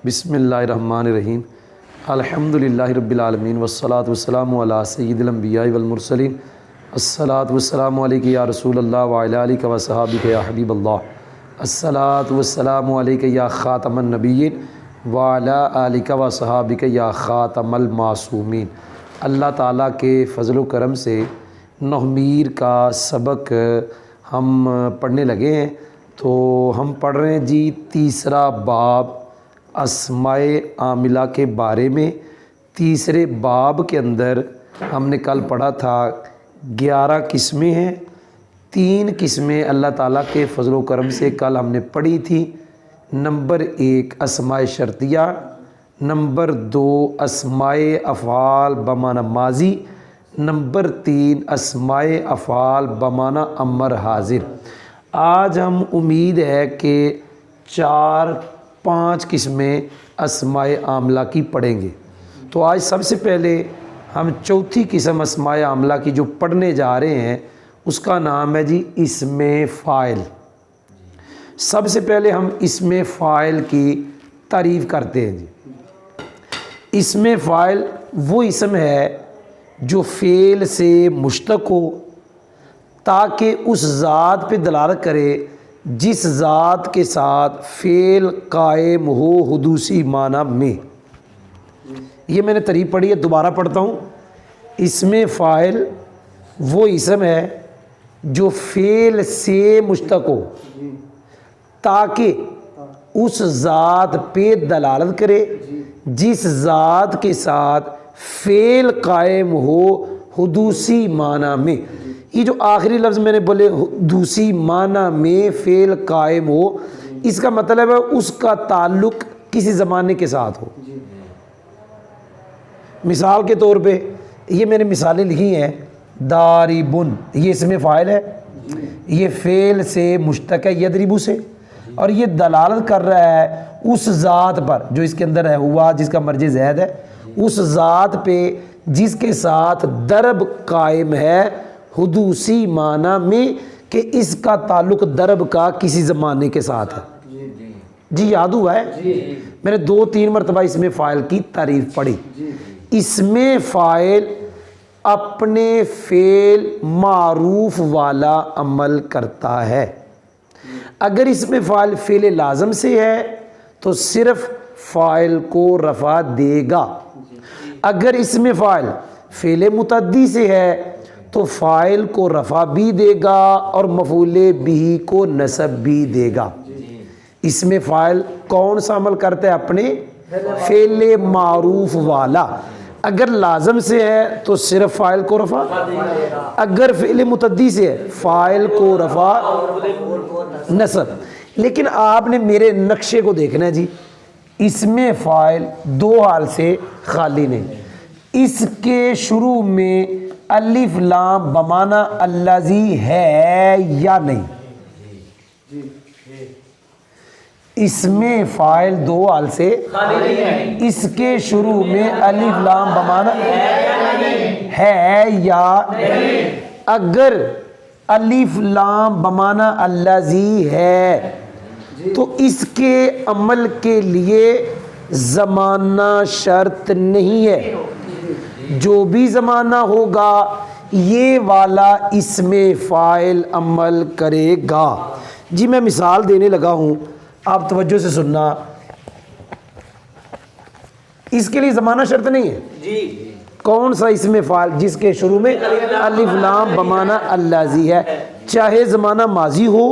بسم اللہ الرحمن الرحیم الحمدللہ رب العالمین والصلاة والسلام علی سید الانبیاء والمرسلین الصلاة والسلام علیک یا رسول اللہ وعلی آلک وصحابک یا حبیب اللہ الصلاة والسلام علیک یا خاتم النبیین وعلی آلک وصحابک یا خاتم المعصومین۔ اللہ تعالیٰ کے فضل و کرم سے نحمیر کا سبق ہم پڑھنے لگے ہیں، تو ہم پڑھ رہے ہیں جی تیسرا باب اسماء عاملہ کے بارے میں۔ تیسرے باب کے اندر ہم نے کل پڑھا تھا 11 قسمیں ہیں، 3 قسمیں اللہ تعالیٰ کے فضل و کرم سے کل ہم نے پڑھی تھی۔ نمبر 1 اسماء شرطیہ، نمبر 2 اسماء افعال بمعنی ماضی، نمبر 3 اسماء افعال بمعنی امر حاضر۔ آج ہم امید ہے کہ 4-5 قسمیں اسماء عاملہ کی پڑھیں گے۔ تو آج سب سے پہلے ہم چوتھی قسم اسماء عاملہ کی جو پڑھنے جا رہے ہیں اس کا نام ہے جی اسم فاعل۔ سب سے پہلے ہم اسم فاعل کی تعریف کرتے ہیں جی۔ اسم فاعل وہ اسم ہے جو فعل سے مشتق ہو تاکہ اس ذات پہ دلالت کرے جس ذات کے ساتھ فعل قائم ہو حدوثی معنی میں۔ یہ میں نے تعریف پڑھی ہے، دوبارہ پڑھتا ہوں۔ اسم فاعل وہ اسم ہے جو فعل سے مشتق ہو تاکہ اس ذات پہ دلالت کرے جس ذات کے ساتھ فعل قائم ہو حدوثی معنی میں۔ یہ جو آخری لفظ میں نے بولے حدوثی معنی میں فعل قائم ہو، اس کا مطلب ہے اس کا تعلق کسی زمانے کے ساتھ ہو۔ مثال کے طور پہ یہ میں نے مثالیں لکھی ہیں، داربن یہ اسم فاعل ہے، یہ فعل سے مشتق ہے یضرب سے، اور یہ دلالت کر رہا ہے اس ذات پر جو اس کے اندر ہے ہوا، جس کا مرجع زید ہے، اس ذات پہ جس کے ساتھ ضرب قائم ہے حدوثی معنی میں کہ اس کا تعلق ضرب کا کسی زمانے کے ساتھ ہے۔ جی یاد ہوا ہے؟ میں نے 2-3 مرتبہ اسم فاعل کی تعریف پڑھی۔ اسم فاعل اپنے فعل معروف والا عمل کرتا ہے۔ اگر اسم فاعل فعل لازم سے ہے تو صرف فاعل کو رفع دے گا، اگر اسم فاعل فعل متعدی سے ہے تو فاعل کو رفع بھی دے گا اور مفعول بہ کو نصب بھی دے گا۔ اسم فاعل کون سا عمل کرتا ہے؟ اپنے فعل معروف والا۔ اگر لازم سے ہے تو صرف فاعل کو رفع، اگر فعل متعدی سے ہے فاعل کو رفع نصب۔ لیکن آپ نے میرے نقشے کو دیکھنا ہے جی، اسم فاعل 2 حال سے خالی نہیں۔ اس کے شروع میں الف لام بمعنی الذی ہے یا نہیں؟ اسم فاعل 2 حال سے خالی ہے، اس کے شروع میں الف لام بمعنی ہے یا نہیں؟ اگر الف لام بمعنی الذی ہے تو اس کے عمل کے لیے زمانہ شرط نہیں ہے، جو بھی زمانہ ہوگا یہ والا اسم فاعل عمل کرے گا۔ جی میں مثال دینے لگا ہوں، آپ توجہ سے سننا۔ اس کے لیے زمانہ شرط نہیں ہے جی۔ کون سا اسم فاعل جس کے شروع میں الف لام بمعنی الذی ہے، چاہے زمانہ ماضی ہو،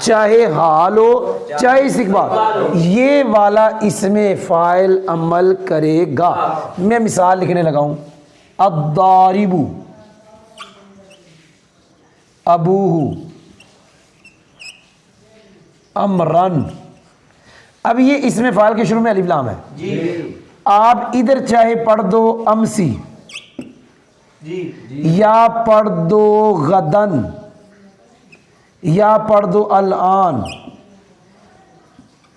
چاہے حال ہو، چاہے استقبال، یہ والا اسم فاعل عمل کرے گا۔ میں مثال لکھنے لگا ہوں، الضارب ابوہ امرن۔ اب یہ اسم فاعل کے شروع میں الف لام ہے جی۔ آپ ادھر چاہے پڑھ دو امسی یا پڑھ دو غدن یا پڑھ دو الآن،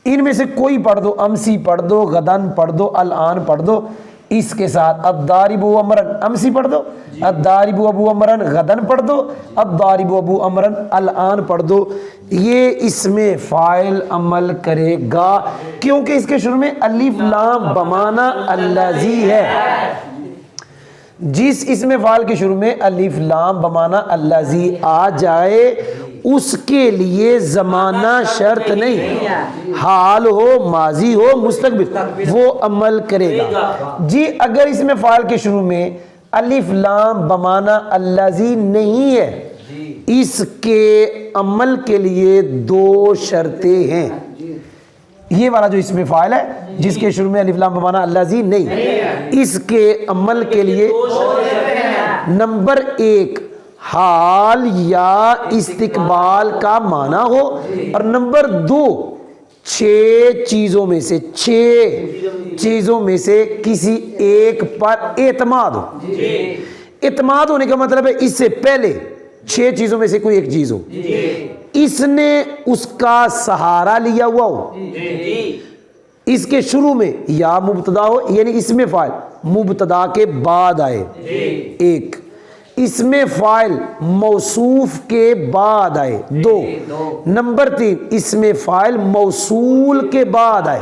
ان میں سے کوئی پڑھ دو، امسی پڑھ دو، غدن پڑھ دو، الآن پڑھ دو، اس کے ساتھ الضارب امرن امسی پڑھ دو، الضارب ابو امرن غدن پڑھ دو، الضارب ابو امرن الان پڑھ دو. یہ اس میں فاعل عمل کرے گا کیونکہ اس کے شروع میں الف لام بمانا الذی ہے. جس اسم فاعل کے شروع میں الف لام بمانا الذی آ جائے اس کے لیے زمانہ شرط نہیں، حال ہو ماضی ہو مستقبل وہ عمل کرے گا. جی اگر اسم فاعل کے شروع میں الف لام بمانا الذی نہیں ہے، اس کے عمل کے لیے دو شرطیں ہیں. یہ والا جو اسم فاعل ہے جس کے شروع میں الف لام بمانا الذی نہیں، اس کے عمل کے لیے نمبر 1 حال یا استقبال کا معنی ہو، اور نمبر 2 6 چیزوں میں سے کسی ایک پر اعتماد ہو. اعتماد ہونے کا مطلب ہے اس سے پہلے 6 چیزوں میں سے کوئی ایک چیز ہو، اس نے اس کا سہارا لیا ہوا ہو، اس کے شروع میں یا مبتدا ہو یعنی اسم فاعل مبتدا کے بعد آئے، ایک اسم فاعل موصوف کے بعد آئے، 2 نمبر 3 اسم فاعل موصول کے بعد آئے،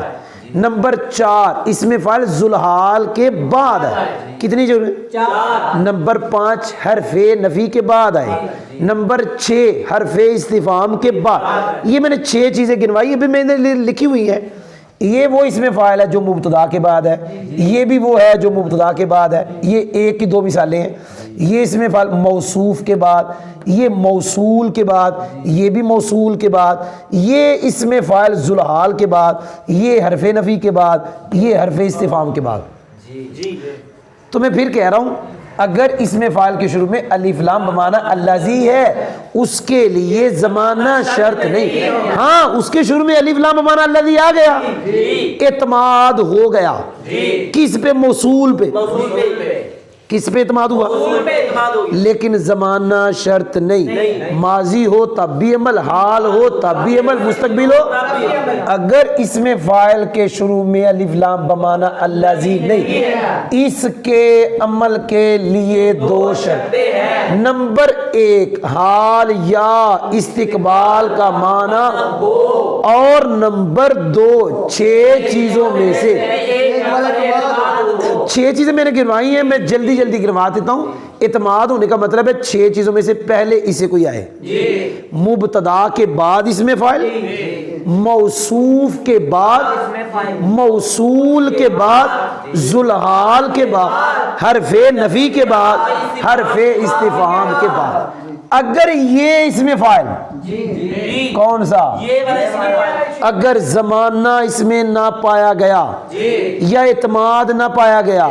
نمبر 4 اسم فاعل ذوالحال کے بعد آئے. کتنی ضرورت؟ 4. نمبر 5 حرف نفی کے بعد آئے، نمبر 6 حرف استفہام کے بعد. یہ میں نے 6 چیزیں گنوائی ابھی میں نے لکھی ہوئی ہیں. یہ وہ اسم فاعل ہے جو مبتدا کے بعد ہے، یہ بھی وہ ہے جو مبتدا کے بعد ہے. یہ ایک کی 2 مثالیں ہیں. یہ اسم فاعل موصوف کے بعد، یہ موصول کے بعد، یہ بھی موصول کے بعد، یہ اسم فاعل ذوالحال کے بعد، یہ حرف نفی کے بعد، یہ حرف استفہام کے بعد. تو میں پھر کہہ رہا ہوں اگر اسم فاعل کے شروع میں الف لام بمانا الذی ہے اس کے لیے زمانہ شرط نہیں. ہاں اس کے شروع میں الف لام بمانا الذی آ گیا، اعتماد ہو گیا کس پہ؟ موصول پہ. کس پہ اعتماد ہوا؟ لیکن زمانہ شرط نہیں، ماضی ہو تب بھی عمل، حال ہو تب بھی عمل، مستقبل ہو. اگر اسم فاعل کے شروع میں الف لام بمانا الذی نہیں، اس کے عمل کے لیے 2 شرط. نمبر 1 حال یا استقبال کا معنی، اور نمبر 2 6 چیزوں میں سے 6 چیزیں میں نے گنوائی ہیں، میں جلدی گنوا دیتا ہوں. اعتماد ہونے کا مطلب ہے 6 چیزوں میں سے پہلے اسے کوئی آئے، مبتدا کے بعد اسم فاعل، موصوف کے بعد، موصول کے بعد، ذوالحال کے بعد، حرف نفی کے بعد، حرف استفہام کے بعد. اگر یہ اسم فاعل کون سا؟ اگر زمانہ اس میں نہ پایا گیا یا اعتماد نہ پایا گیا،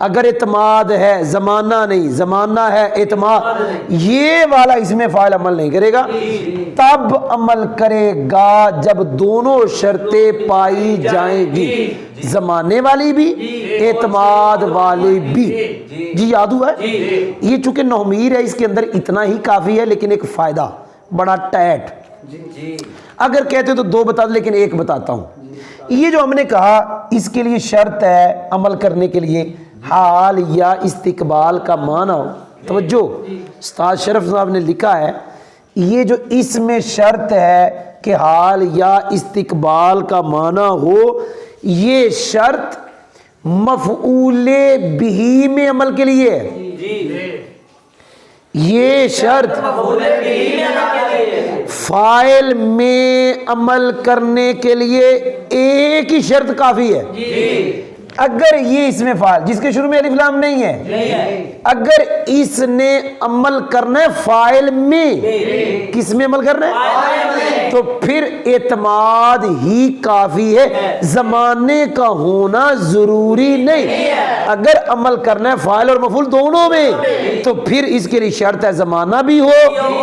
اگر اعتماد ہے زمانہ نہیں، زمانہ ہے اعتماد، یہ والا اسم فاعل عمل نہیں کرے گا. تب عمل کرے گا جب دونوں شرطیں پائی جائیں گی، زمانے والی بھی اعتماد والی بھی. جی یاد ہوا ہے؟ یہ چونکہ نومیر ہے اس کے اندر اتنا ہی کافی ہے، لیکن ایک فائدہ بڑا ٹیٹ. اگر کہتے تو 2 بتا دو لیکن 1 بتاتا ہوں. یہ جو ہم نے کہا اس کے لیے شرط ہے عمل کرنے کے لیے حال یا استقبال کا معنی ہو. توجہ، استاد شرف صاحب نے لکھا ہے یہ جو اس میں شرط ہے کہ حال یا استقبال کا معنی ہو، یہ شرط مفعول بہ میں عمل کے لیے ہے. یہ شرط فاعل میں عمل کرنے کے لیے ایک ہی شرط کافی ہے. اگر یہ اسم فاعل جس کے شروع میں الف لام نہیں ہے، اگر اس نے عمل کرنا ہے فاعل میں، کس میں عمل کرنا ہے؟ تو پھر اعتماد ہی کافی ہے، زمانے کا ہونا ضروری نہیں. اگر عمل کرنا ہے فاعل اور مفعول دونوں میں، تو پھر اس کے لیے شرط ہے زمانہ بھی ہو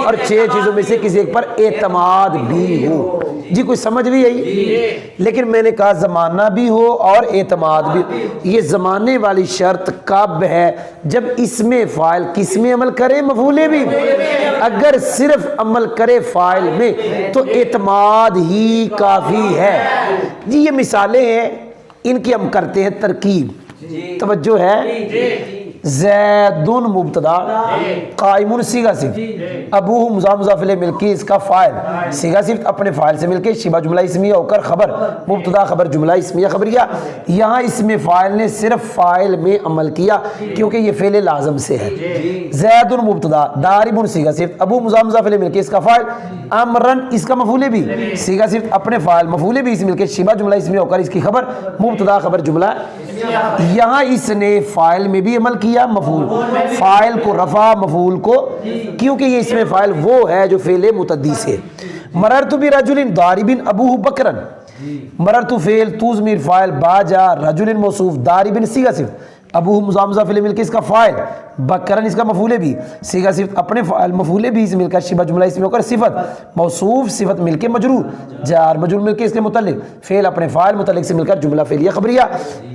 اور 6 چیزوں میں سے کسی ایک پر اعتماد بھی ہو. جی کوئی سمجھ بھی آئی؟ لیکن میں نے کہا زمانہ بھی ہو اور اعتماد بھی. یہ زمانے والی شرط کب ہے؟ جب اسم فاعل کس میں عمل کرے؟ مفعول بھی. اگر صرف عمل کرے فاعل میں تو اعتماد ہی کافی ہے. جی یہ مثالیں ہیں، ان کی ہم کرتے ہیں ترکیب. توجہ ہے؟ زیدن مبتدا، قائمن صیغہ صفت، ابوہ مضاف مضاف الیہ مل کے اس کا فاعل، صیغہ صفت اپنے فاعل سے مل کے شبہ جملہ اسمیہ ہو کر خبر، مبتدا خبر جملہ اسمیہ خبریہ۔ یہاں اس میں فاعل نے صرف فاعل میں عمل کیا کیونکہ یہ فعل لازم سے ہے۔ زیدن مبتدا، داربن صیغہ صفت، ابو مضاف مضاف الیہ مل کے اس کا فاعل، امرن اس کا مفعول بھی، صیغہ صفت اپنے فاعل مفعول بھی اس مل کے شبہ جملہ اسمیہ ہو کر اس کی خبر، مبتدا خبر جملہ۔ یہاں اس نے فاعل میں بھی عمل کیا، مفعول، فاعل کو رفع، مفعول کو، کیونکہ یہ اس میں فاعل وہ ہے جو فعل متعدی سے۔ مررت برجل ضارب ابوہ بکرا، مررت فعل، تو ضمیر فاعل، با جا، رجل موصوف، ضارب صیغہ صفت، ابوہ مضاف مضاف الیہ مل کے اس کا فاعل، بکرن اس کا مفعول بھی، صیغہ صفت اپنے فاعل مفعول بھی اس مل کر شبہ جملہ اس میں ہو کر صفت، موصوف صفت مل کے مجرور، جار مجرور مل کے اس کے متعلق، فعل اپنے فاعل متعلق سے مل کر جملہ فعلیہ خبریہ۔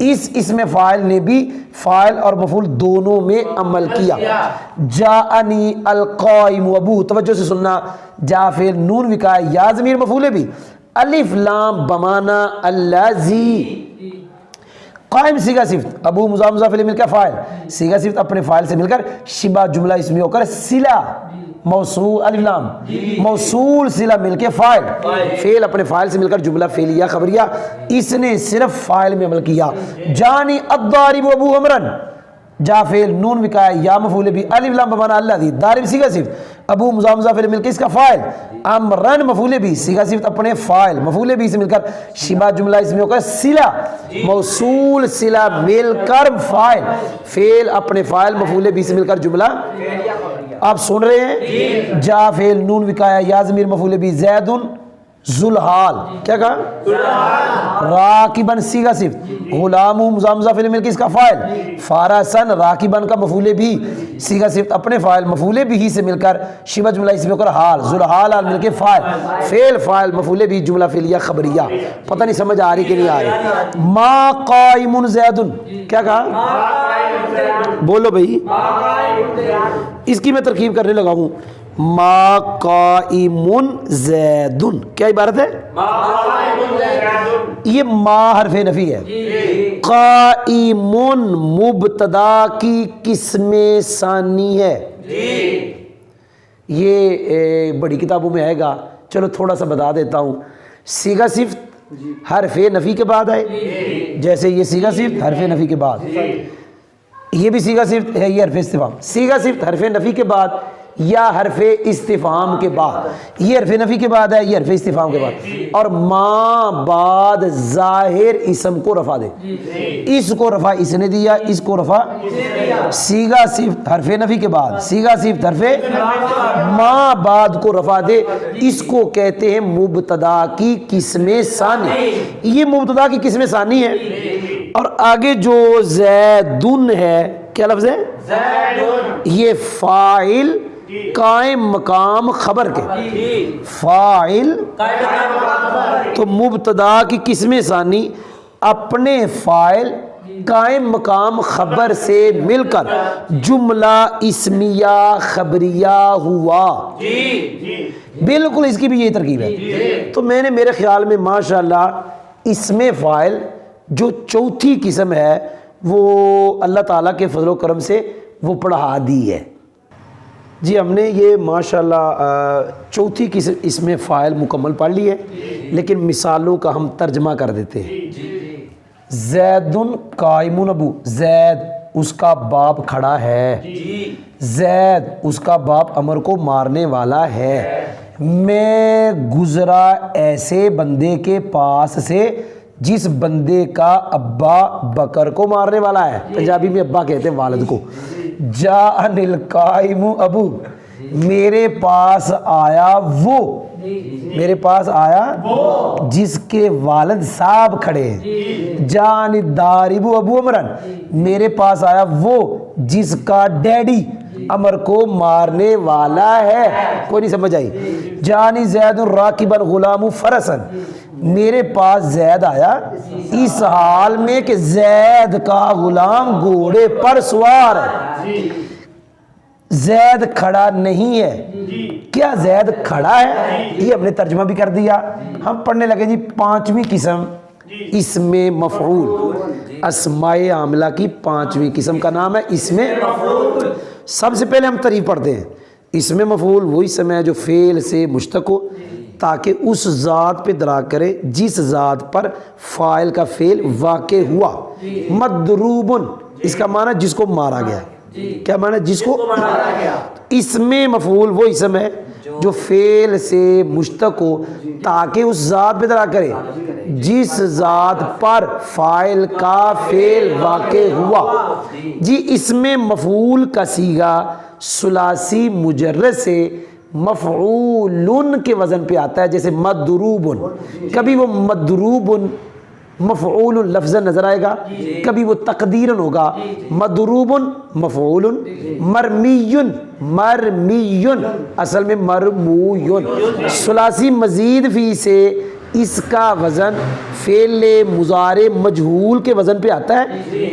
اس میں فاعل نے بھی فاعل اور مفعول دونوں میں عمل کیا۔ جاءنی القائم ابوہ، توجہ سے سننا، جا فعل، نون وقائے، یا ضمیر مفعول بھی، الف لام بمانا الذی، قائم صیغہ صفت، ابو مضاف مضاف الیہ مل کر فاعل، صیغہ صفت اپنے فاعل سے مل کر شبہ جملہ اسمی ہو کر صلہ، موصول، الف لام موصول صلہ مل کے فاعل، فعل اپنے فاعل سے مل کر جملہ فعلیہ خبریہ۔ اس نے صرف فاعل میں عمل کیا۔ جانی الضارب ابو امرن، جا فعل، نون وقائے، یا مفعول بھی، الف لام بمانا الذی، ضارب صیغہ صفت، ابو مضاف مضاف الیہ مل کے اس کا فاعل، امرن مفعول بھی، صیغہ صفت اپنے فاعل مفعول بھی سے مل کر شبہ جملہ اس میں ہو کر صلہ، موصول صلہ مل کر فاعل، فعل اپنے فاعل مفعول بھی سے مل کر جملہ۔ آپ سن رہے ہیں؟ جا فعل، نون وقائے، یا ضمیر مفعول بھی، زید ذوالحال، کیا کہا؟ راکبن صیغہ صفت، غلام مضاف مضاف الیہ مل کے اس کا فاعل، فارسن راکبن کا مفعول بھی، صیغہ صفت اپنے فاعل مفعول بھی سے مل کر شبہ جملہ اس میں ہو کر حال، ذوالحال حال مل کے فاعل، فعل فاعل مفعول بھی جملہ فعلیہ خبریہ۔ پتہ نہیں سمجھ آ رہی کہ نہیں آ رہی؟ ما قائم زید، کیا کہا؟ بولو بھائی، اس کی میں ترکیب کرنے لگا ہوں۔ ما قائم زید، کیا عبارت ہے؟ یہ ما حرف نفی ہے، قائم مبتدا کی قسم ثانی ہے۔ یہ بڑی کتابوں میں آئے گا، چلو تھوڑا سا بتا دیتا ہوں۔ صیغہ صفت حرف نفی کے بعد آئے، جیسے یہ صیغہ صفت حرف نفی کے بعد، یہ بھی صیغہ صفت ہے، یہ حرف استفہام، صیغہ صفت حرف نفی کے بعد یا حرف استفہام کے بعد، یہ حرف نفی کے بعد ہے، یہ حرف استفہام کے بعد، اور ما بعد ظاہر اسم کو رفع دے، اس کو رفع اس نے دیا، اس کو رفع، صیغہ صفت حرف نفی کے بعد، صیغہ صفت حرف ما بعد کو رفع دے، اس کو کہتے ہیں مبتدا کی قسم ثانی۔ یہ مبتدا کی قسم ثانی ہے۔ اور آگے جو زیدن ہے، کیا لفظ ہے؟ یہ فاعل قائم مقام خبر کے، فاعل تو مبتدا کی قسم ثانی اپنے فاعل قائم مقام خبر سے مل کر جملہ اسمیہ خبریہ ہوا۔ بالکل اس کی بھی یہ ترکیب ہے۔ تو میں نے میرے خیال میں ماشاءاللہ اسم فاعل جو چوتھی قسم ہے وہ اللہ تعالیٰ کے فضل و کرم سے وہ پڑھا دی ہے۔ جی ہم نے یہ ماشاءاللہ چوتھی قسم اسم فاعل مکمل پڑھ لی ہے، لیکن مثالوں کا ہم ترجمہ کر دیتے ہیں۔ زیدن قائم ابو، زید اس کا باپ کھڑا ہے، زید اس کا باپ عمر کو مارنے والا ہے۔ میں گزرا ایسے بندے کے پاس سے جس بندے کا ابا بکر کو مارنے والا ہے، پنجابی میں ابا کہتے ہیں والد کو۔ جاءنی القائم ابو، میرے پاس آیا وہ، میرے پاس آیا جس کے والد صاحب کھڑے ہیں۔ جاءنی الضارب ابو امرن، میرے پاس آیا وہ جس کا ڈیڈی عمر کو مارنے والا ہے۔ کوئی نہیں سمجھ آئی؟ جاءنی زید راکبا غلام فرسن، میرے پاس زید آیا اس حال میں کہ زید کا غلام گھوڑے پر سوار ہے۔ زید کھڑا نہیں ہے، کیا زید کھڑا ہے؟ یہ ہم نے ترجمہ بھی کر دیا۔ ہم پڑھنے لگے جی پانچویں قسم اسم مفعول۔ اسمائے عاملہ کی 5ویں قسم کا نام ہے اسم مفعول۔ سب سے پہلے ہم تعریف پڑھتے ہیں۔ اسم مفعول وہی اسم ہے جو فعل سے مشتق ہو تاکہ اس ذات پہ دلالت کرے جس ذات پر فاعل کا فعل واقع ہوا۔ مضروب، اس کا معنی جس کو مارا گیا۔ کیا معنی؟ جس کو مارا گیا۔ اسم مفعول وہ اسم ہے جو فعل سے مشتق ہو تاکہ اس ذات پہ دلالت کرے جس ذات پر فاعل کا فعل واقع ہوا۔ جی اسم مفعول کا صیغہ ثلاثی مجرد سے مفعول کے وزن پہ آتا ہے، جیسے مضروب، کبھی وہ مضروب مفعول لفظ نظر آئے گا، کبھی وہ تقدیرن ہوگا مضروب مفعول، مرمی اصل میں مرموی۔ ثلاثی مزید فی سے اس کا وزن فعل مضارع مجہول کے وزن پہ آتا ہے۔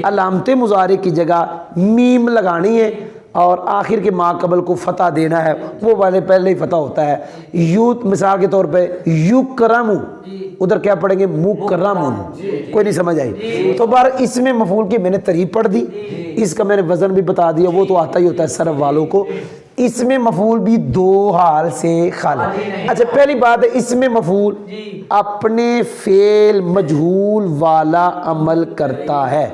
علامت مضارع کی جگہ میم لگانی ہے اور آخر کے ما قبل کو فتح دینا ہے، وہ والے پہلے ہی فتح ہوتا ہے۔ یو مثال کے طور پہ یکرم، ادھر کیا پڑھیں گے؟ مکرم۔ کوئی نہیں سمجھ آئی؟ تو بار اس میں مفعول کی میں نے تعریف پڑھ دی، اس کا میں نے وزن بھی بتا دیا، وہ تو آتا ہی ہوتا ہے صرف والوں کو۔ اس میں مفعول بھی 2 حال سے خالی۔ اچھا پہلی بات ہے، اس میں مفعول اپنے فعل مجہول والا عمل کرتا ہے۔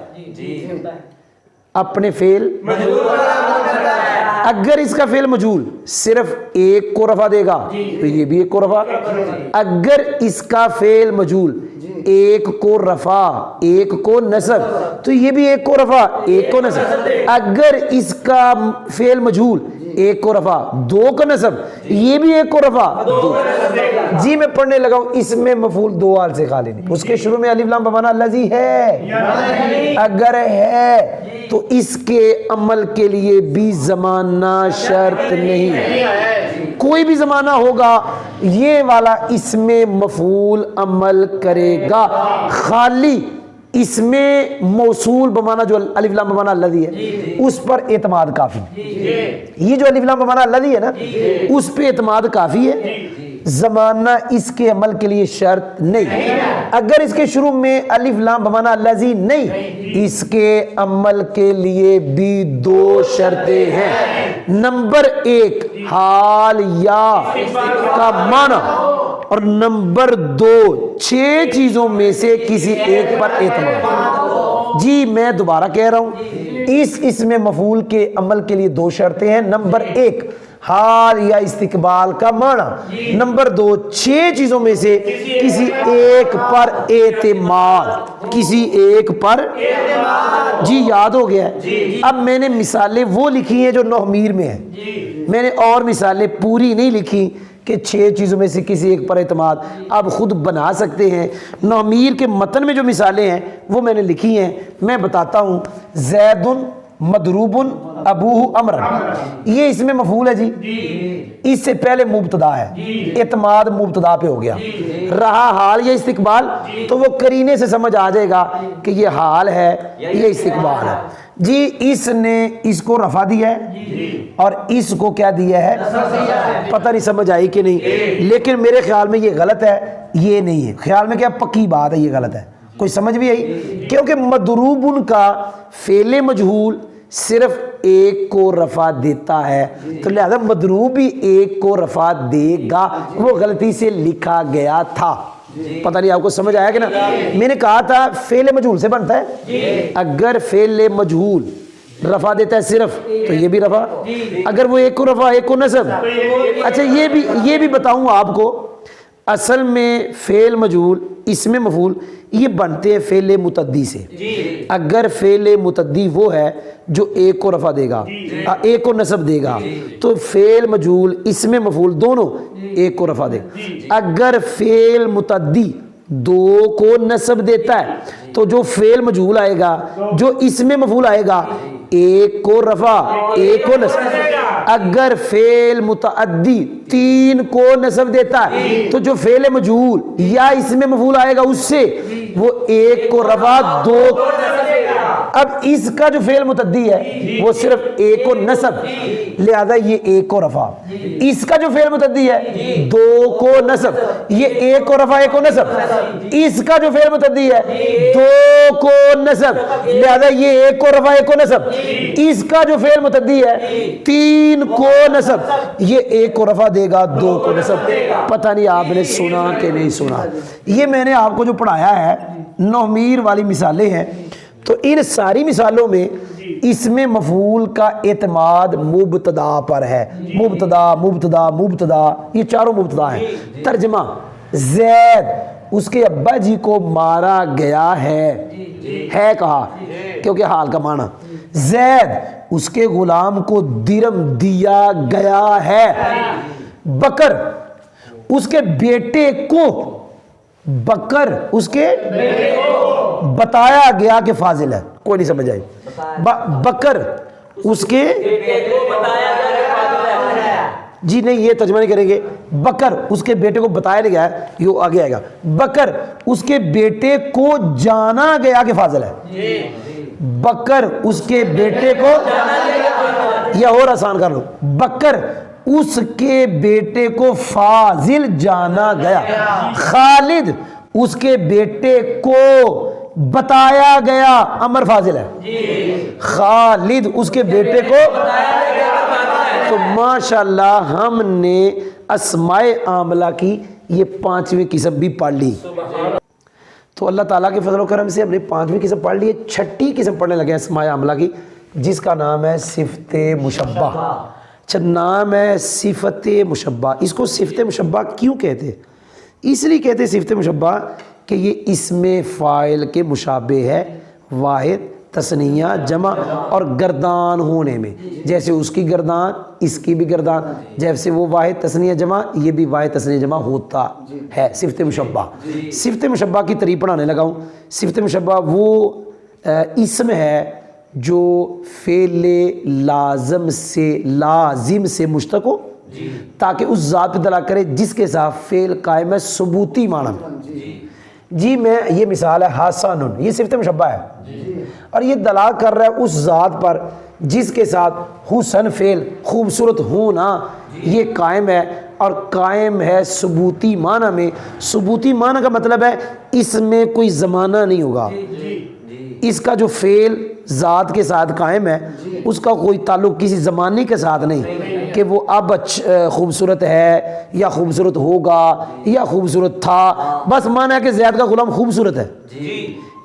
اپنے فعل اگر اس کا فعل مجہول صرف ایک کو رفع دے گا تو یہ بھی ایک کو رفع، اگر اس کا فعل مجہول ایک کو رفع ایک کو نصب تو یہ بھی ایک کو رفع ایک کو نصب، اگر اس کا فعل مجہول ایک کو رفع 2 کو نصب یہ بھی ایک کو رفع 2۔ جی میں پڑھنے لگا ہوں، اس میں مفعول 2 حال سے خالی نہیں۔ اس کے شروع میں الف لام بمانا الذی ہے، اگر ہے تو اس کے عمل کے لیے بھی زمانہ شرط نہیں، کوئی بھی زمانہ ہوگا یہ والا اس میں مفعول عمل کرے گا۔ خالی اس میں موصول بمانا جو الف لام بمانا الذی ہے اس پر اعتماد کافی، یہ جو الف لام بمانا الذی ہے نا اس پہ اعتماد کافی ہے، زمانہ اس کے عمل کے لیے شرط نہیں۔ اگر اس کے شروع میں الف لام بمانا الذی نہیں، اس کے عمل کے لیے بھی 2 شرطیں ہیں۔ نمبر 1 حال یا کا معنی، اور نمبر 2 6 چیزوں میں سے کسی ایک پر اعتماد۔ جی میں دوبارہ کہہ رہا ہوں، اس میں مفعول کے عمل کے لیے 2 شرطیں ہیں۔ نمبر 1 حال یا استقبال کا معنی، نمبر 2 6 چیزوں میں سے کسی ایک پر اعتماد، کسی ایک پر جی یاد ہو گیا ہے۔ اب میں نے مثالیں وہ لکھی ہیں جو نحمیر میں ہیں، میں نے اور مثالیں پوری نہیں لکھی کہ 6 چیزوں میں سے کسی ایک پر اعتماد، آپ خود بنا سکتے ہیں۔ نحمیر کے متن میں جو مثالیں ہیں وہ میں نے لکھی ہیں، میں بتاتا ہوں۔ زید مضروب ابوہ امرا، یہ اس میں مفعول ہے جی، اس سے پہلے مبتدا ہے، اعتماد مبتدا پہ ہو گیا۔ رہا حال یا استقبال تو وہ قرینے سے سمجھ آ جائے گا کہ یہ حال ہے یہ استقبال ہے۔ جی اس نے اس کو رفع دیا ہے اور اس کو کیا دیا ہے؟ پتہ نہیں سمجھ آئی کہ نہیں، لیکن میرے خیال میں یہ غلط ہے، یہ نہیں ہے خیال میں، کیا پکی بات ہے یہ غلط ہے، کوئی سمجھ بھی آئی؟ کیونکہ مضروب کا فعل مجہول صرف ایک کو رفع دیتا ہے تو لہذا مضروب بھی ایک کو رفع دے گا، وہ غلطی سے لکھا گیا تھا۔ پتہ نہیں آپ کو سمجھ آیا کہ نا؟ میں نے کہا تھا فعل مجہول سے بنتا ہے، اگر فعل مجہول رفع دیتا ہے صرف تو یہ بھی رفع، اگر وہ ایک کو رفع ایک کو نصب۔ اچھا یہ بھی بتاؤں آپ کو، اصل میں فعل مجہول اسم مفعول یہ بنتے ہیں فعل متعدی سے۔ اگر فعل متعدی وہ ہے جو ایک کو رفع دے گا ایک کو نصب دے گا تو فعل مجہول اسم مفعول دونوں ایک کو رفع دے گا۔ اگر فعل متعدی 2 کو نصب دیتا ہے تو جو فعل مجہول آئے گا جو اسم مفعول آئے گا ایک کو رفع ایک کو نصب۔ اگر فعل متعدی 3 کو نصب دیتا ہے تو جو فعل مجہول یا اسم مفعول آئے گا اس سے وہ ایک کو رفع 2 اب اس کا جو فعل متعدی ہے وہ صرف ایک کو نصب، لہذا یہ ایک کو رفع، اس کا جو فعل متعدی ہے دو کو نصب، یہ ایک کو رفع ایک کو نصب، اس کا جو فعل متعدی ہے دو کو نصب، لہذا یہ ایک کو رفع ایک کو نصب، اس کا جو فعل متعدی ہے تین کو نصب، یہ ایک کو رفع دے گا دو کو نصب۔ پتہ نہیں آپ نے سنا کہ نہیں سنا؟ یہ میں نے آپ کو جو پڑھایا ہے نومیر والی مثالیں ہیں، تو ان ساری مثالوں میں اس میں مفعول کا اعتماد مبتدا پر ہے، مبتدا مبتدا مبتدا، یہ چاروں مبتدا ہیں۔ ترجمہ: زید اس کے ابا جی کو مارا گیا ہے کہا کیونکہ حال کا معنی، زید اس کے غلام کو درم دیا گیا ہے، بکر اس کے بیٹے کو، بکر اس کے بتایا گیا کہ فاضل ہے، کوئی نہیں سمجھ آئی، بکر اس کے جی نہیں یہ ترجمہ نہیں کریں گے، بکر اس کے بیٹے کو بتایا گیا ہے، یہ آگے آئے گا، بکر اس کے بیٹے کو جانا گیا کہ فاضل ہے، بکر اس کے بیٹے کو، یا اور آسان کر لو، بکر اس کے بیٹے کو فاضل جانا گیا، خالد اس کے بیٹے کو بتایا گیا امر فاضل ہے، خالد اس کے بیٹے کو، تو ماشاءاللہ ہم نے اسماء عاملہ کی یہ پانچویں قسم بھی پڑھ لی۔ تو اللہ تعالیٰ کے فضل و کرم سے ہم نے پانچویں قسم پڑھ لی ہے، چھٹی قسم پڑھنے لگے ہیں اسماء عاملہ کی، جس کا نام ہے صفت مشبہ۔ اچھا نام ہے صفت مشبہ، اس کو صفت مشبہ کیوں کہتے ہیں؟ اس لیے کہتے ہیں صفت مشبہ کہ یہ اسم فاعل کے مشابہ ہے، واحد تثنیہ جمع اور گردان ہونے میں، جیسے اس کی گردان اس کی بھی گردان، جیسے وہ واحد تثنیہ جمع یہ بھی واحد تثنیہ جمع ہوتا ہے، صفت مشبہ۔ صفت مشبہ کی طریق پڑھانے لگا ہوں۔ صفت مشبہ وہ اسم ہے جو فعل لازم سے مشتق ہو تاکہ اس ذات پہ دلالت کرے جس کے ساتھ فعل قائم ہے ثبوتی معنی میں۔ جی میں یہ مثال ہے حسن، یہ صفت مشبہ ہے اور یہ دلالت کر رہا ہے اس ذات پر جس کے ساتھ حسن فعل خوبصورت ہونا یہ قائم ہے، اور قائم ہے ثبوتی معنی میں۔ ثبوتی معنی کا مطلب ہے اس میں کوئی زمانہ نہیں ہوگا، اس کا جو فعل ذات کے ساتھ قائم ہے اس کا کوئی تعلق کسی زمانے کے ساتھ نہیں کہ وہ اب خوبصورت ہے یا خوبصورت ہوگا یا خوبصورت تھا، بس معنی ہے کہ زید کا غلام خوبصورت ہے،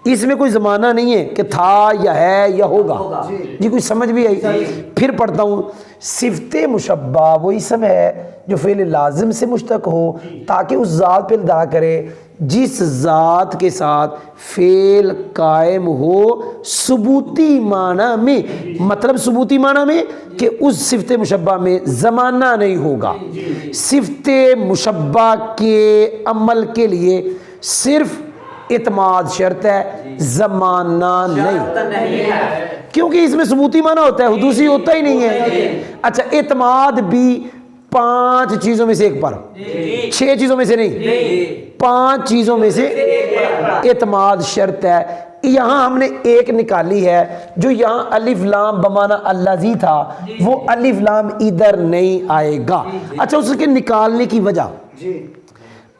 اس میں کوئی زمانہ نہیں ہے کہ تھا یا ہے یا ہوگا۔ جی کوئی سمجھ بھی آئی؟ پھر پڑھتا ہوں، صفت مشبہ وہ اسم ہے جو فعل لازم سے مشتق ہو تاکہ اس ذات پہ ادا کرے جس ذات کے ساتھ فعل قائم ہو ثبوتی معنی میں، مطلب ثبوتی معنی میں کہ اس صفت مشبہ میں زمانہ نہیں ہوگا۔ صفت مشبہ کے عمل کے لیے صرف اعتماد شرط ہے، زمانہ نہیں، کیونکہ اس میں ثبوتی معنی ہوتا ہے، حدوثی ہوتا ہی نہیں ہے۔ اچھا اعتماد بھی 5 چیزوں میں سے ایک پر، 6 چیزوں میں سے نہیں، 5 چیزوں میں سے اعتماد شرط ہے۔ یہاں ہم نے ایک نکالی ہے، جو یہاں الف لام بمعنی الذی تھا وہ الف لام ادھر نہیں آئے گا۔ اچھا اس کے نکالنے کی وجہ،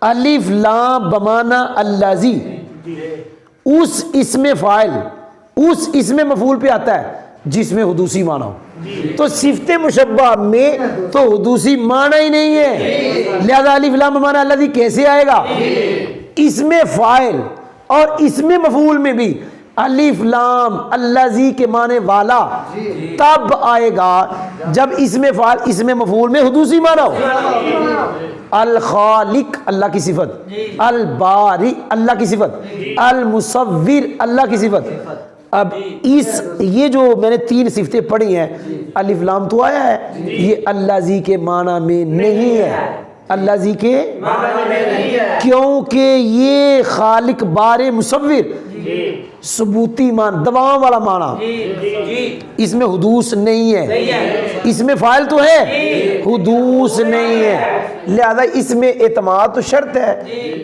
الف لام بمعنی الذی اس اسم فاعل اس اسم مفعول پہ آتا ہے جس میں حدوثی معنی ہو، تو صفت مشبہ میں تو حدوثی معنی ہی نہیں ہے، لہذا الف لام بمعنی الذی کیسے آئے گا؟ اسم فاعل اور اسم مفعول میں بھی الف لام الذی کے معنی والا تب آئے گا جب اسم فاعل اسم مفعول میں حدوثی معنی ہو۔ الخالق اللہ کی صفت، الباری اللہ کی صفت، المصور اللہ کی صفت۔ اب یہ جو میں نے 3 صفتیں پڑھی ہیں، الف لام تو آیا ہے، یہ الذی کے معنی میں نہیں ہے، الذی کے معنی میں نہیں ہے، کیونکہ یہ خالق بارے مصور ثبوتی معنی دوام والا معنی، اس میں حدوث نہیں ہے، اس میں فاعل تو ہے حدوث نہیں ہے، لہذا اس میں اعتماد تو شرط ہے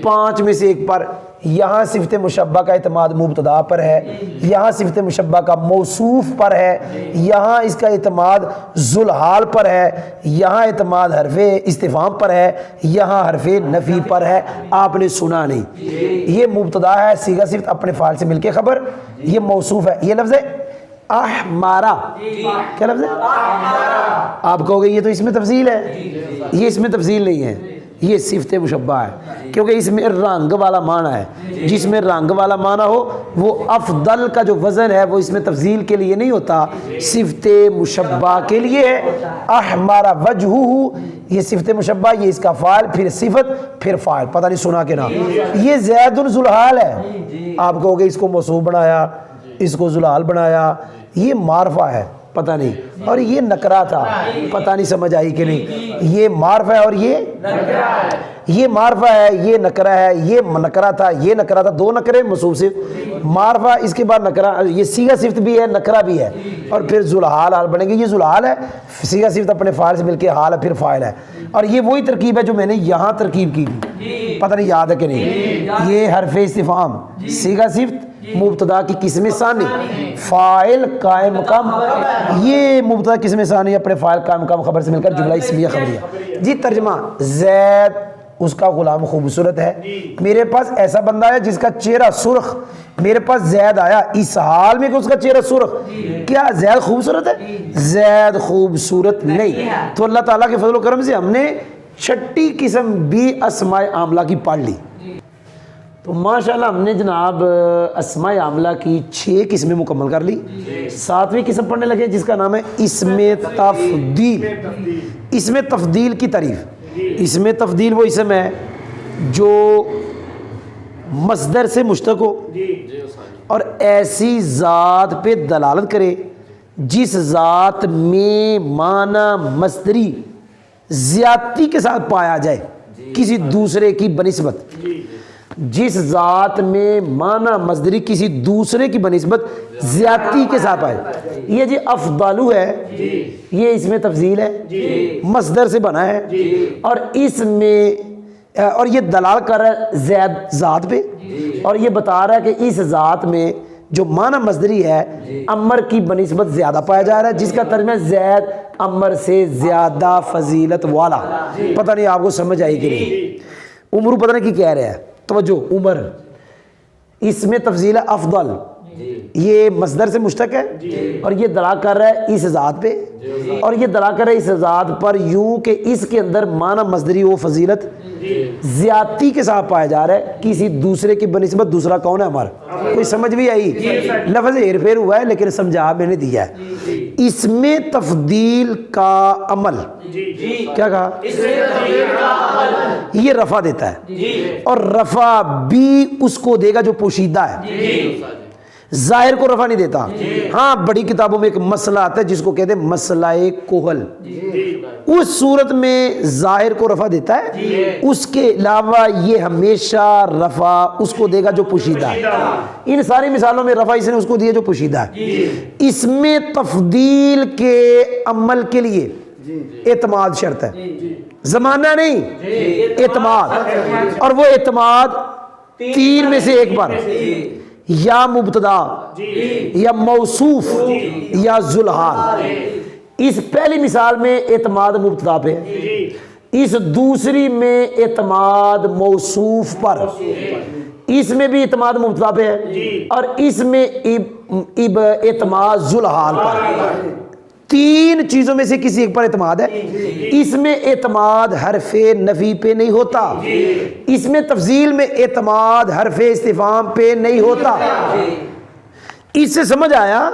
5 میں سے ایک پر، یہاں صفت مشبہ کا اعتماد مبتدا پر ہے، یہاں صفت مشبہ کا موصوف پر ہے، یہاں اس کا اعتماد ذوالحال پر ہے، یہاں اعتماد حرف استفہام پر ہے، یہاں حرف نفی پر ہے۔ آپ نے سنا نہیں، یہ مبتدا ہے صیغہ صفت اپنے فاعل سے مل کے خبر، یہ موصوف ہے، یہ لفظ ہے احمارا، کیا لفظ ہے؟ آپ کہو گے یہ تو اس میں تفضیل ہے، یہ اس میں تفضیل نہیں ہے، یہ صفت مشبہ ہے، کیونکہ اس میں رنگ والا معنی ہے، جس میں رنگ والا معنی ہو وہ افضل کا جو وزن ہے وہ اس میں تفضیل کے لیے نہیں ہوتا، صفت مشبہ کے لیے ہے۔ احمارا وجہہ، یہ صفت مشبہ، یہ اس کا فاعل، پھر صفت، پھر فاعل، پتہ نہیں سنا کہ نہ۔ یہ زید ذوالحال ہے، آپ کہو گے اس کو موصوف بنایا، اس کو ذوالحال بنایا، یہ معرفہ ہے، پتہ نہیں، اور یہ نکرہ تھا، پتہ نہیں سمجھ آئی کہ نہیں، یہ معرفہ ہے اور یہ معرفہ ہے، یہ نکرہ ہے، یہ نکرہ تھا، یہ نکرہ تھا، دو نکرے موصوف صفت، معرفہ، اس کے بعد نکرہ، یہ صیغہ صفت بھی ہے، نکرہ بھی ہے، اور پھر ذوالحال حال بنے گی، یہ ذوالحال ہے، صیغہ صفت اپنے فاعل سے مل کے حال ہے، پھر فاعل ہے، اور یہ وہی ترکیب ہے جو میں نے یہاں ترکیب کی تھی، پتہ نہیں یاد ہے کہ نہیں، یہ حرف استفہام، صیغہ صفت، مبتدا کی قسم ثانی، فاعل قائم مقام، یہ مبتدا قسم ثانی اپنے فاعل قائم مقام خبر سے مل کر جملہ اسمیہ خبریہ۔ جی ترجمہ، زید اس کا غلام خوبصورت ہے، میرے پاس ایسا بندہ ہے جس کا چہرہ سرخ، میرے پاس زید آیا اس حال میں کہ اس کا چہرہ سرخ، کیا زید خوبصورت ہے؟ زید خوبصورت نہیں، تو اللہ تعالیٰ کے فضل و کرم سے ہم نے چھٹی قسم بھی اسماء عاملہ کی پڑھ لی، تو ماشاءاللہ ہم نے جناب اسماء عاملہ کی 6 قسمیں مکمل کر لی، 7ویں قسم پڑھنے لگے جس کا نام ہے اسم تفضیل۔ اسم تفضیل کی تعریف، اسم تفضیل وہ اسم ہے جو مصدر سے مشتق ہو اور ایسی ذات پہ دلالت کرے جس ذات میں معنی مصدری زیادتی کے ساتھ پایا جائے کسی دوسرے کی بنسبت، جس ذات میں معنی مصدری کسی دوسرے کی بنسبت زیادتی کے ساتھ پائے، یہ جی افضلو ہے، یہ اس میں تفضیل ہے، مصدر سے بنا ہے، اور اس میں اور یہ دلال کر رہا ہے زید ذات پہ، اور یہ بتا رہا ہے کہ اس ذات میں جو معنی مصدری ہے امر کی بنسبت زیادہ پایا جا رہا ہے، جس کا ترجمہ زید امر سے زیادہ فضیلت والا، پتہ نہیں آپ کو سمجھ آئی کہ نہیں، عمر پتہ نہیں کی کہہ رہے ہیں، توجہ، عمر اس میں تفضیل ہے افضل، یہ مصدر سے مشتق ہے اور یہ دلالت کر رہا ہے اس ذات پہ، اور یہ دلالت کر رہا ہے اس ذات پر یوں کہ اس کے اندر معنی مصدری و فضیلت زیادتی کے ساتھ پایا جا رہا ہے کسی دوسرے کی بنسبت، دوسرا کون ہے ہمارا، کوئی سمجھ بھی آئی؟ لفظ ہیر پھیر ہوا ہے لیکن سمجھا میں نے دیا ہے۔ اس میں تفضیل کا عمل، کیا کہا؟ یہ رفع دیتا ہے، اور رفع بھی اس کو دے گا جو پوشیدہ ہے، ظاہر کو رفع نہیں دیتا۔ ہاں بڑی کتابوں میں ایک مسئلہ آتا ہے جس کو کہتے ہیں مسئلہ کوہل، اس صورت میں ظاہر کو رفع دیتا ہے، اس کے علاوہ یہ ہمیشہ رفع اس کو دے گا جو پوشیدہ ہے۔ ان ساری مثالوں میں رفع اس نے اس کو دیا جو پوشیدہ ہے۔ اس میں تفضیل کے عمل کے لیے اعتماد شرط ہے، زمانہ نہیں، اعتماد، اور وہ اعتماد 3 میں سے ایک پر، یا مبتدا یا موصوف یا ذوالحال۔ اس پہلی مثال میں اعتماد مبتدا پہ، اس دوسری میں اعتماد موصوف پر، اس میں بھی اعتماد مبتدا پہ ہے، اور اس میں اعتماد ذوالحال پر۔ 3 چیزوں میں سے کسی ایک پر اعتماد ہے۔ اس میں اعتماد حرف نفی پہ نہیں ہوتا، اس میں تفضیل میں اعتماد حرف استفہام پہ نہیں ہوتا۔ اس سے سمجھ آیا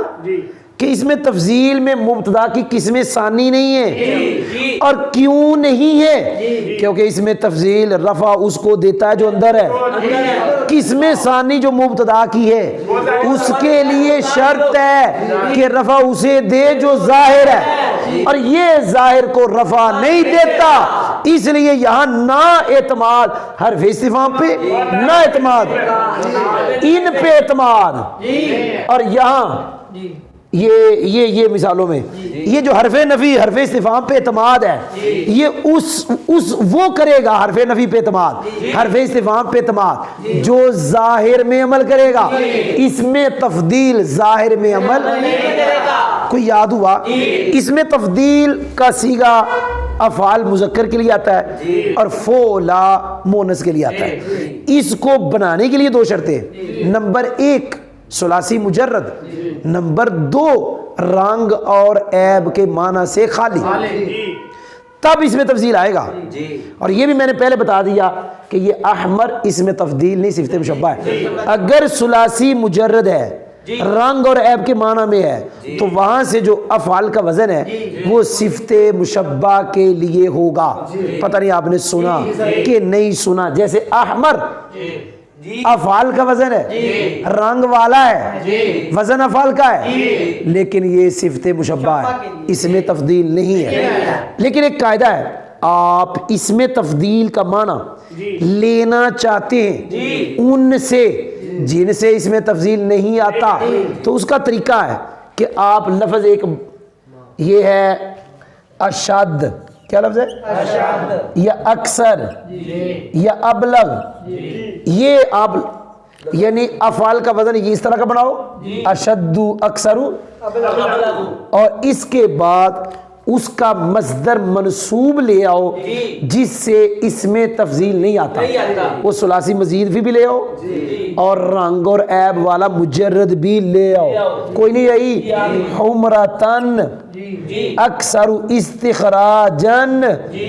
کہ اس میں تفضیل میں مبتدا کی قسم ثانی نہیں ہے، اور کیوں نہیں ہے؟ کیونکہ اس میں تفضیل رفع اس کو دیتا ہے جو اندر ہے، قسم ثانی جو مبتدا کی ہے اس کے لیے شرط ہے کہ رفع اسے دے جو ظاہر ہے، اور یہ ظاہر کو رفع نہیں دیتا، اس لیے یہاں نہ اعتماد حرف استفہام پہ، نہ اعتماد ان پہ اعتماد، اور یہاں یہ مثالوں میں یہ جو حرف نفی حرف استفہام پہ اعتماد ہے یہ اس وہ کرے گا حرف نفی پہ اعتماد حرف استفہام پہ اعتماد جو ظاہر میں عمل کرے گا، اس میں تفضیل ظاہر میں عمل کوئی یاد ہوا؟ اس میں تفضیل کا صیغہ افعال مذکر کے لیے آتا ہے اور فولا مونس کے لیے آتا ہے۔ اس کو بنانے کے لیے دو شرطیں، نمبر 1 ثلاثی مجرد، نمبر 2 رنگ اور عیب کے معنی سے خالی، تب اس میں تفضیل آئے گا۔ اور یہ بھی میں نے پہلے بتا دیا کہ یہ احمر اس میں تفضیل نہیں صفت مشبہ ہے۔ اگر ثلاثی مجرد ہے رنگ اور عیب کے معنی میں ہے تو وہاں سے جو افعال کا وزن ہے وہ صفت مشبہ کے لیے ہوگا۔ پتہ نہیں آپ نے سنا کہ نہیں سنا؟ جیسے احمر افعال کا وزن ہے، رنگ والا ہے، وزن افعال کا ہے، لیکن یہ صفت مشبہ ہے، اس میں تفضیل نہیں ہے۔ لیکن ایک قاعدہ ہے، آپ اس میں تفضیل کا معنی لینا چاہتے ہیں ان سے جن سے اس میں تفضیل نہیں آتا، تو اس کا طریقہ ہے کہ آپ لفظ ایک یہ ہے اشد، کیا لفظ ہے؟ یا اکثر یا ابلغ، یہ آپ یعنی افعال کا وزن یہ اس طرح کا بناؤ اشد اکثر، اور اس کے بعد اس کا مصدر منصوب لے آؤ جس سے اس میں تفضیل نہیں آتا، وہ ثلاثی مزید بھی لے آؤ اور رنگ اور عیب والا مجرد بھی لے آؤ۔ کوئی نہیں آئی؟ حمرتن اکثر استخراجن،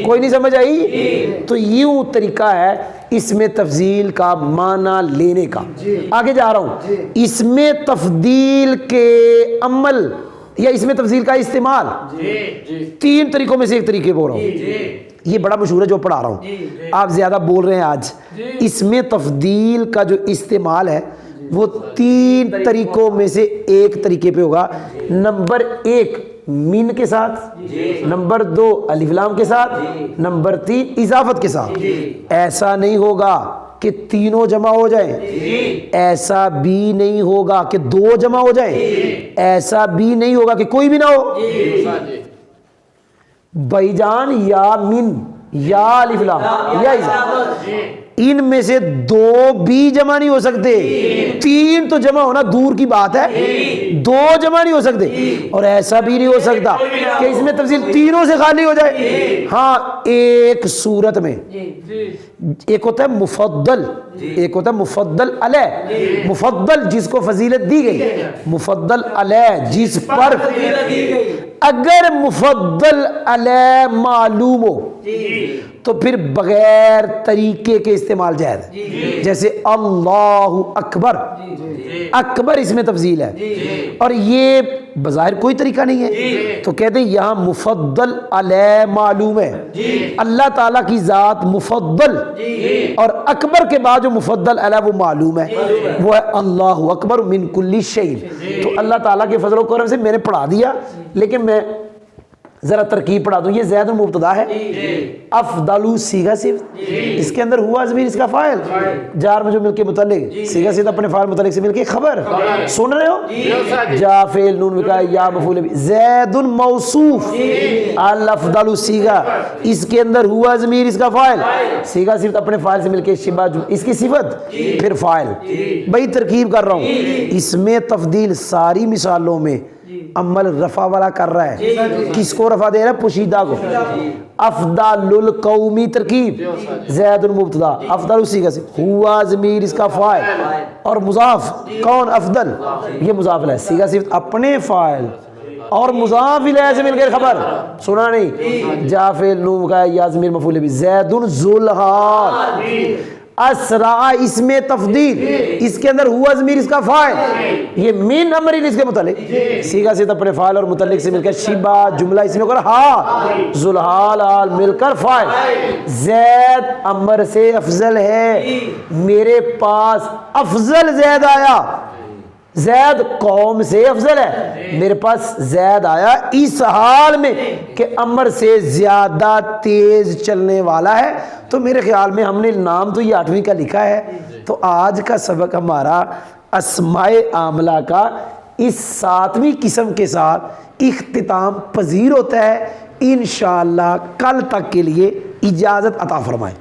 کوئی نہیں سمجھ آئی؟ تو یوں طریقہ ہے اس میں تفضیل کا معنی لینے کا۔ آگے جا رہا ہوں، اس میں تفضیل کے عمل یا اس میں تفضیل کا استعمال 3 طریقوں میں سے ایک طریقے بول رہا ہوں، یہ بڑا مشہور ہے جو پڑھا رہا ہوں، آپ زیادہ بول رہے ہیں آج۔ اس میں تفضیل کا جو استعمال ہے وہ 3 طریقوں میں سے ایک طریقے پہ ہوگا۔ نمبر 1 من کے ساتھ، نمبر 2 الف لام کے ساتھ، نمبر 3 اضافت کے ساتھ۔ ایسا نہیں ہوگا کہ تینوں جمع ہو جائیں، ایسا بھی نہیں ہوگا کہ 2 جمع ہو جائیں، ایسا بھی نہیں ہوگا کہ کوئی بھی نہ ہو۔ بھائی جان یا من یا الف لام یا اضافت، ان میں سے 2 بھی جمع نہیں ہو سکتے، 3 تو جمع ہونا دور کی بات ہے، 2 جمع نہیں ہو سکتے، اور ایسا بھی نہیں ہو سکتا کہ اس میں تفضیل تینوں سے خالی ہو جائے۔ ہاں ایک صورت میں، ایک ہوتا ہے مفضل، ایک ہوتا ہے مفضل علیہ، مفضل جس کو فضیلت دی گئی، مفضل علیہ جس پر اگر مفضل علیہ معلوم ہو تو پھر بغیر طریقے کے استعمال جائز ہے، جیسے اللہ اکبر، اکبر اس میں تفضیل ہے اور یہ بظاہر کوئی طریقہ نہیں ہے، تو کہتے ہیں یہاں مفضل علیہ معلوم ہے، اللہ تعالیٰ کی ذات مفضل، اور اکبر کے بعد جو مفضل علیہ وہ معلوم ہے، وہ ہے اللہ اکبر من کل شیء۔ تو اللہ تعالیٰ کے فضل و کرم سے میں نے پڑھا دیا، لیکن میں ذرا ترکیب پڑھا دوں۔ یہ زید المبتدا ہے، افضل صیغہ صفت، اس کے اندر ہوا ضمیر اس کا فاعل، جار میں جو مل کے متعلق، صیغہ صفت اپنے فاعل متعلق سے مل کے خبر، سن رہے ہو؟ جا فعل نون وقاء یا مفعول بھی، زید موصوف، الافضل صیغہ، اس کے اندر ہوا ضمیر اس کا فاعل، صیغہ صفت اپنے فاعل سے مل کے شبہ اس کی صفت پھر فاعل۔ بھائی ترکیب کر رہا ہوں، اس میں تفضیل ساری مثالوں میں عمل رفع والا کر رہا ہے، کس کو رفع دے رہا ہے؟ پوشیدہ کو۔ افضل القومی ترکیب، زید المبتدا، افضل صیغہ سے، ہوا ضمیر اس کا فاعل، اور مضاف کون؟ افضل، یہ مضاف ہے، صیغہ صفت اپنے فاعل اور مضاف الیہ سے مل کر خبر، سنا نہیں؟ جا فعل نون کا یا ضمیر مفعول بھی، زید ذو الحال، اسرع اس میں تفضیل، اس کے اندر ہوا ضمیر اس کا فاعل، یہ من امر اس کے متعلق، صیغہ سے اپنے فاعل اور متعلق سے مل کر شبہ جملہ اس میں کر ہا ذو الحال آل مل کر فاعل۔ زید امر سے افضل ہے، میرے پاس افضل زید آیا، زید قوم سے افضل ہے، میرے پاس زید آیا اس حال میں کہ امر سے زیادہ تیز چلنے والا ہے۔ تو میرے خیال میں ہم نے نام تو یہ 8ویں کا لکھا ہے، تو آج کا سبق ہمارا اسماء عاملہ کا اس 7ویں قسم کے ساتھ اختتام پذیر ہوتا ہے۔ انشاءاللہ کل تک کے لیے اجازت عطا فرمائے۔